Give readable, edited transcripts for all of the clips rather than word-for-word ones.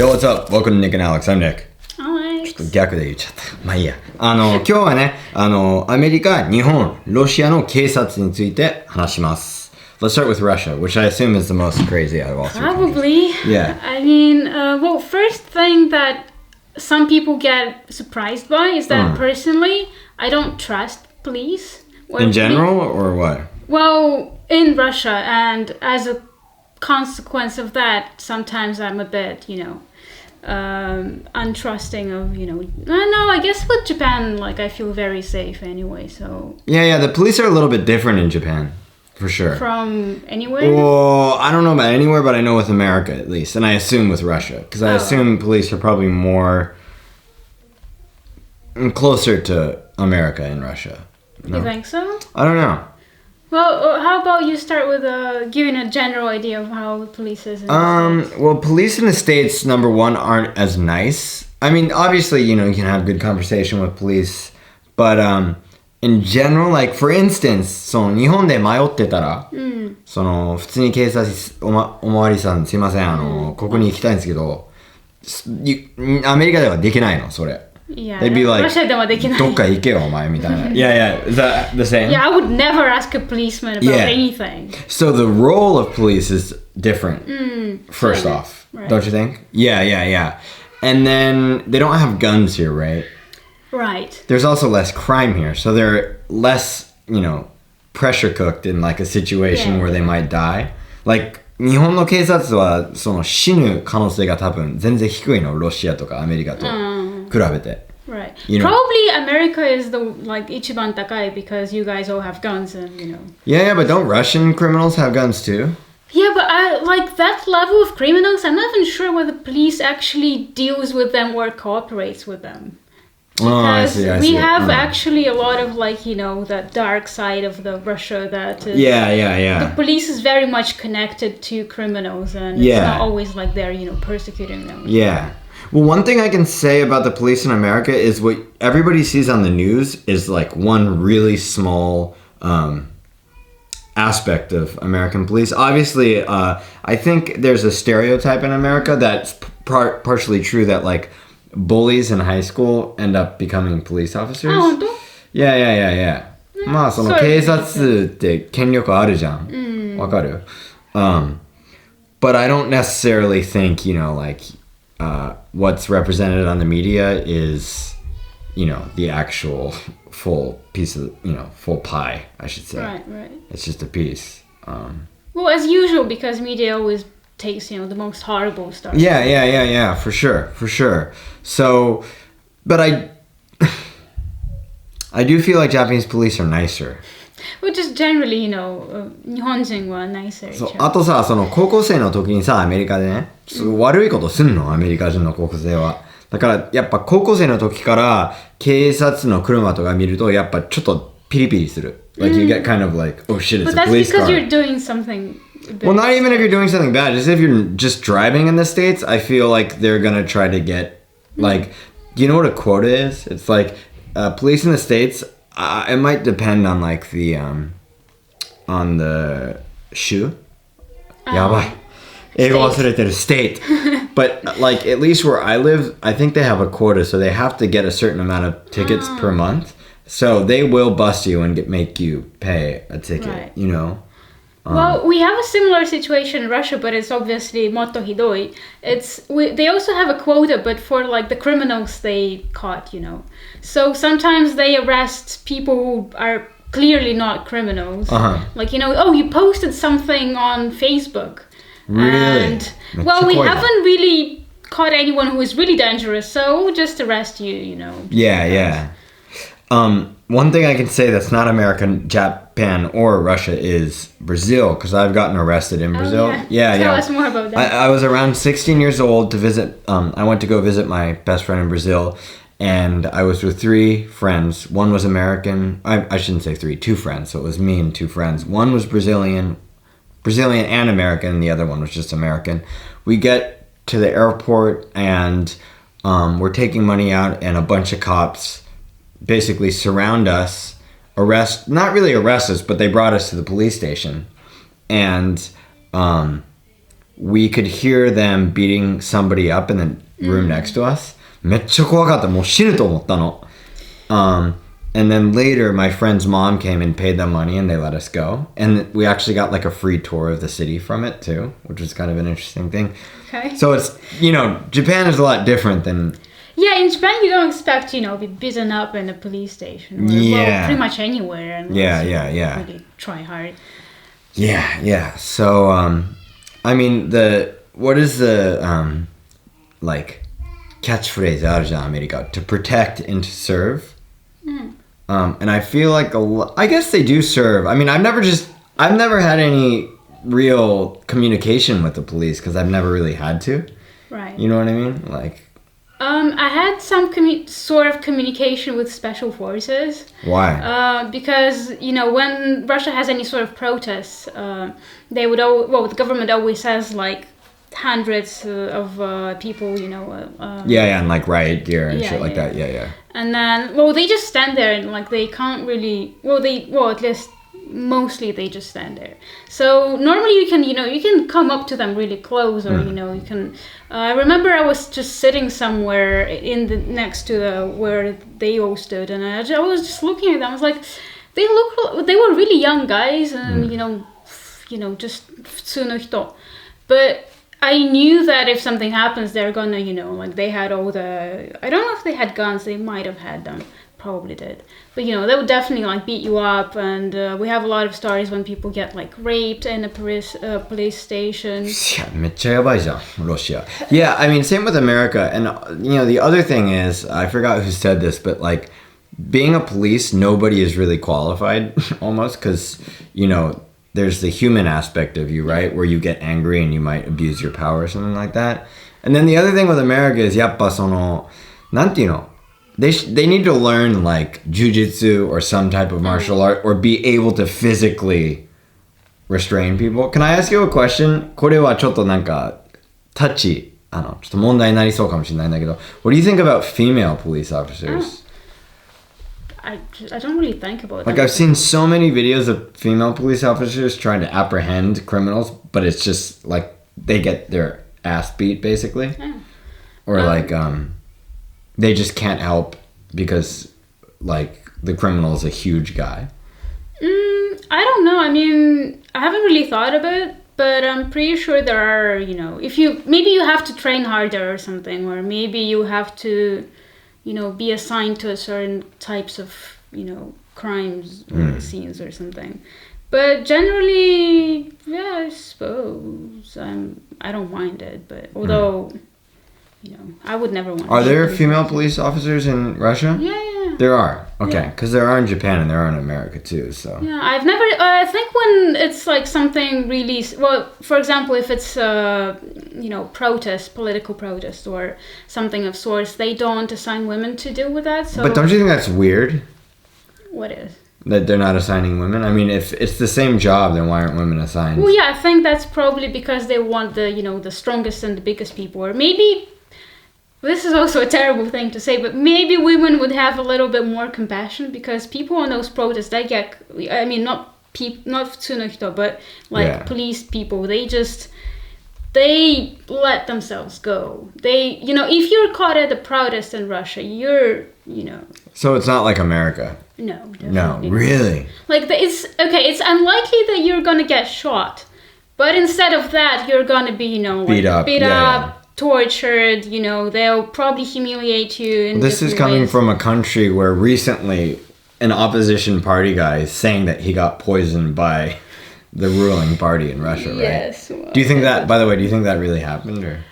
Yo, what's up? Welcome to Nick and Alex. I'm Nick. Alex. ちょっと逆で言っちゃった。まあいいや。今日はね、アメリカ、日本、ロシアの警察について話します。Let's start with Russia, which I assume is the most crazy out of all three Probably. countries. Yeah. I mean, well, first thing that some people get surprised by is that personally, I don't trust police. In general, or what? Well, in Russia, and as a consequence of that, sometimes I'm a bit, untrusting of, no, I guess with Japan, like, I feel very safe anyway, so. Yeah, the police are a little bit different in Japan, for sure. From anywhere? Well, I don't know about anywhere, but I know with America at least, and I assume with Russia, because I assume police are probably more closer to America in Russia. No? You think so? I don't know. Well, how about you start with giving a general idea of how the police is in the States? Well, police in the States, number one, aren't as nice. I mean, obviously, you can have good conversation with police, but in general, like, for instance, 日本で迷ってたら、普通に警察おまわりさん、すいません、ここに行きたいんですけど、アメリカではできないの、それ。Yeah, They'd be like, ロシアではできない。どっか行けよ、お前、みたいな。Yeah, is that the same? Yeah, I would never ask a policeman about anything. So the role of police is different, first off, right. Don't you think? Yeah. And then they don't have guns here, right? Right. There's also less crime here, so they're less, pressure cooked in like a situation where they might die. Like, 日本の警察は死ぬ可能性が多分全然低いの、ロシアとかアメリカと比べて。Right. Probably America is the一番高い because you guys all have guns and Yeah, but don't Russian criminals have guns too? Yeah, but that level of criminals, I'm not even sure whether police actually deals with them or cooperates with them. Because I see. We have actually a lot of that dark side of the Russia that is, Yeah. The police is very much connected to criminals and it's not always like they're persecuting them. Yeah. Well, one thing I can say about the police in America is what everybody sees on the news is like one really small aspect of American police. Obviously, I think there's a stereotype in America that's partially true that like bullies in high school end up becoming police officers. Yeah. まあ警察って権力あるじゃん。わかる? But I don't necessarily think, what's represented on the media is, the actual full piece of, full pie, I should say. Right. It's just a piece. Well, as usual, because media always takes, the most horrible stuff. Yeah, for sure. So, but I do feel like Japanese police are nicer. Well, just generally, 日本人は nicer. そう、あとさ、高校生の時にさ、アメリカでね、悪いことすんの、アメリカ人の高校生は。だから、やっぱ高校生の時から、警察の車とか見ると、やっぱちょっとピリピリする。Like, you get kind of like, oh shit, it's a police car. But that's because you're doing something Well, not even if you're doing something bad. Just if you're just driving in the States, I feel like they're gonna try to get, like, do you know what a quota is? It's like, police in the States, it might depend on like on the shoe. やばい。英語忘れてる state. But like at least where I live, I think they have a quota, so they have to get a certain amount of tickets per month. So they will bust you and make you pay a ticket, Well, we have a similar situation in Russia, but it's obviously motto hidoi. They also have a quota, but for like the criminals they caught, So sometimes they arrest people who are clearly not criminals. Like, you posted something on Facebook. Really? And, well, we haven't really caught anyone who is really dangerous, so we'll just arrest you, Yeah. One thing I can say that's not American, Japan, or Russia is Brazil, because I've gotten arrested in Brazil. Yeah. Tell us more about that. I was around 16 years old to visit, I went to go visit my best friend in Brazil, and I was with three friends. One was American, I shouldn't say three, two friends, so it was me and two friends. One was Brazilian and American, and the other one was just American. We get to the airport, and we're taking money out, and a bunch of cops basically surround us, not really arrest us, but they brought us to the police station. And we could hear them beating somebody up in the room next to us. めっちゃ怖かった。もう死ぬと思ったの。And then later, my friend's mom came and paid them money and they let us go. And we actually got like a free tour of the city from it too, which was kind of an interesting thing. Okay. So it's, Japan is a lot different than... Yeah, in Japan you don't expect, be beaten up in a police station. Or, well, pretty much anywhere. Unless you really try hard. Yeah. So, I mean, what is the, catchphrase あるじゃん、アメリカ. To protect and to serve. And I feel like I guess they do serve. I mean, I've never had any real communication with the police because I've never really had to. Right. You know what I mean? Like. I had some sort of communication with special forces. Why? Because when Russia has any sort of protests, they would the government always says like hundreds of people, and like riot gear and shit like that. Yeah. And then, they just stand there and like they can't really. At least mostly they just stand there. So normally you can come up to them really close, or you can. I remember I was just sitting somewhere next to where they all stood, and I was just looking at them. I was like, they were really young guys, and just 普通の人. But I knew that if something happens, they're gonna, they had all the. I don't know if they had guns. They might have had them. Probably did. But they would definitely like beat you up, and we have a lot of stories when people get like raped in a police station. めっちゃやばいじゃん、Russia. Yeah, I mean, same with America. And the other thing is, I forgot who said this, but like being a police, nobody is really qualified almost, because there's the human aspect of you, right? Where you get angry and you might abuse your power or something like that. And then the other thing with America is やっぱなんていうの? They need to learn like jujitsu or some type of martial art, or be able to physically restrain people. Can I ask you a question? これはちょっとなんかタッチ、ちょっと問題になりそうかもしれないんだけど. What do you think about female police officers? I don't really think about Like, I've seen so many videos of female police officers trying to apprehend criminals, but it's just like they get their ass beat basically. Or like they just can't help because like the criminal is a huge guy. I don't know. I mean, I haven't really thought of it, but I'm pretty sure there are, if maybe you have to train harder or something, or maybe you have to, be assigned to a certain types of, crimes or scenes or something. But generally, yeah, I suppose I don't mind it, but although, I would never want. Are there female police officers in Russia? Yeah. There are. Okay, because there are in Japan and there are in America too. So. Yeah, I've never. I think when it's like something really for example, if it's political protest or something of sorts, they don't assign women to deal with that. So. But don't you think that's weird? What is? That they're not assigning women? I mean, if it's the same job, then why aren't women assigned? Well, yeah, I think that's probably because they want the strongest and the biggest people, or maybe. This is also a terrible thing to say, but maybe women would have a little bit more compassion, because people on those protests, they get, I mean, not 普通の人, but like police people, they let themselves go. They, if you're caught at a protest in Russia, you're. So it's not like America. No. No, really. Like it's unlikely that you're gonna get shot, but instead of that, you're gonna be, beat up. Yeah. Tortured, they'll probably humiliate you. This is coming from a country where recently an opposition party guy is saying that he got poisoned by the ruling party in Russia, right? Yes. Well, do you think that, by the way, really happened, or?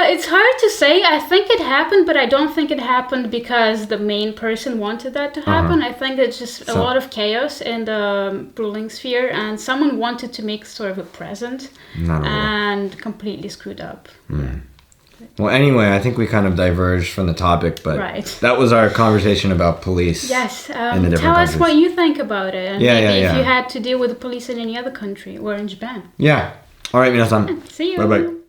It's hard to say. I think it happened, but I don't think it happened because the main person wanted that to happen. I think it's just a lot of chaos in the ruling sphere, and someone wanted to make sort of a present and completely screwed up. Well, anyway, I think we kind of diverged from the topic, but that was our conversation about police. Yes. In the different tell countries. us what you think about it, and maybe if yeah. you had to deal with the police in any other country or in Japan. Yeah. All right, 皆さん. See you. Bye-bye.